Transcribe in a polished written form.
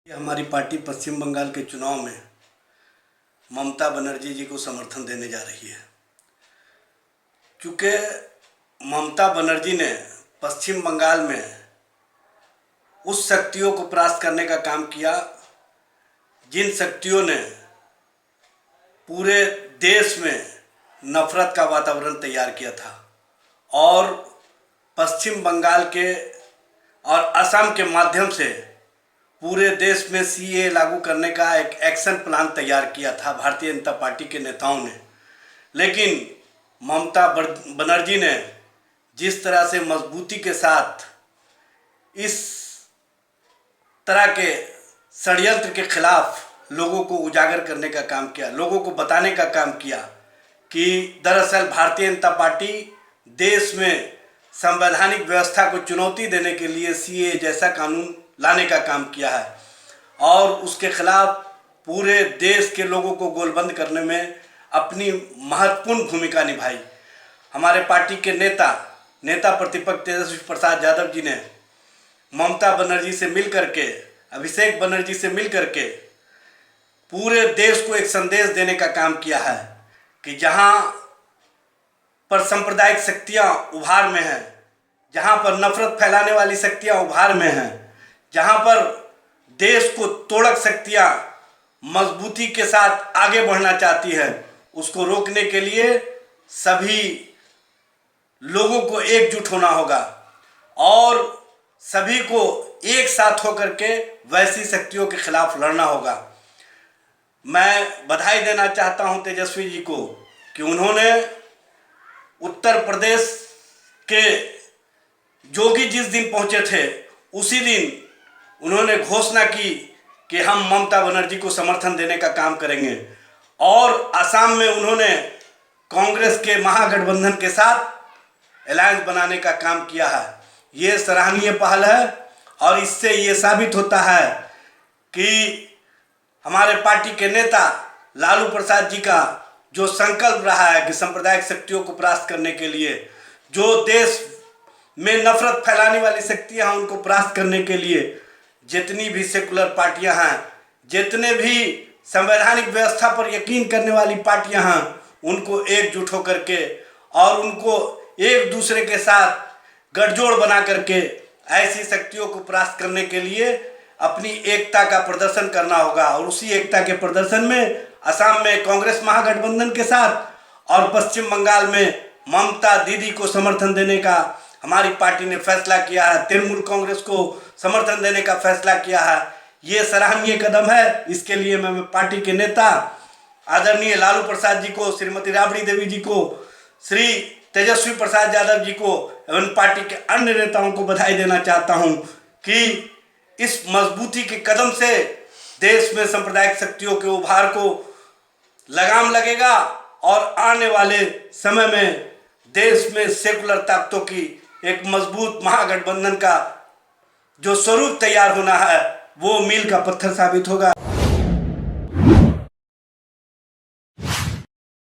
हमारी पार्टी पश्चिम बंगाल के चुनाव में ममता बनर्जी जी को समर्थन देने जा रही है। चूँकि ममता बनर्जी ने पश्चिम बंगाल में उस शक्तियों को परास्त करने का काम किया जिन शक्तियों ने पूरे देश में नफरत का वातावरण तैयार किया था और पश्चिम बंगाल के और असम के माध्यम से पूरे देश में सीए लागू करने का एक एक्शन प्लान तैयार किया था भारतीय जनता पार्टी के नेताओं ने। लेकिन ममता बनर्जी ने जिस तरह से मजबूती के साथ इस तरह के षड्यंत्र के खिलाफ लोगों को उजागर करने का काम किया, लोगों को बताने का काम किया कि दरअसल भारतीय जनता पार्टी देश में संवैधानिक व्यवस्था को चुनौती देने के लिए सीए जैसा कानून लाने का काम किया है और उसके खिलाफ पूरे देश के लोगों को गोलबंद करने में अपनी महत्वपूर्ण भूमिका निभाई। हमारे पार्टी के नेता प्रतिपक्ष तेजस्वी प्रसाद यादव जी ने ममता बनर्जी से मिल करके, अभिषेक बनर्जी से मिल करके पूरे देश को एक संदेश देने का काम किया है कि जहां पर सांप्रदायिक शक्तियां उभार में हैं, जहां पर नफरत फैलाने वाली शक्तियां उभार में हैं, जहां पर देश को तोड़क शक्तियां मजबूती के साथ आगे बढ़ना चाहती है, उसको रोकने के लिए सभी लोगों को एकजुट होना होगा और सभी को एक साथ होकर के वैसी शक्तियों के खिलाफ लड़ना होगा। मैं बधाई देना चाहता हूं तेजस्वी जी को कि उन्होंने उत्तर प्रदेश के जोगी जिस दिन पहुंचे थे उसी दिन उन्होंने घोषणा की कि हम ममता बनर्जी को समर्थन देने का काम करेंगे और असम में उन्होंने कांग्रेस के महागठबंधन के साथ अलायंस बनाने का काम किया है। ये सराहनीय पहल है और इससे ये साबित होता है कि हमारे पार्टी के नेता लालू प्रसाद जी का जो संकल्प रहा है कि सांप्रदायिक शक्तियों को परास्त करने के लिए, जो देश में नफरत फैलाने वाली शक्तियां हैं उनको परास्त करने के लिए जितनी भी सेकुलर पार्टियां हैं, जितने भी संवैधानिक व्यवस्था पर यकीन करने वाली पार्टियां हैं, उनको एकजुट होकर के और उनको एक दूसरे के साथ गठजोड़ बना करके ऐसी शक्तियों को परास्त करने के लिए अपनी एकता का प्रदर्शन करना होगा। और उसी एकता के प्रदर्शन में असम में कांग्रेस महागठबंधन के साथ और पश्चिम बंगाल में ममता दीदी को समर्थन देने का हमारी पार्टी ने फैसला किया है, तृणमूल कांग्रेस को समर्थन देने का फैसला किया है। ये सराहनीय कदम है। इसके लिए मैं पार्टी के नेता आदरणीय लालू प्रसाद जी को, श्रीमती राबड़ी देवी जी को, श्री तेजस्वी प्रसाद यादव जी को एवं पार्टी के अन्य नेताओं को बधाई देना चाहता हूं कि इस मजबूती के कदम से देश में सांप्रदायिक शक्तियों के उभार को लगाम लगेगा और आने वाले समय में देश में सेकुलर ताकतों की एक मजबूत महागठबंधन का जो स्वरूप तैयार होना है वो मील का पत्थर साबित होगा।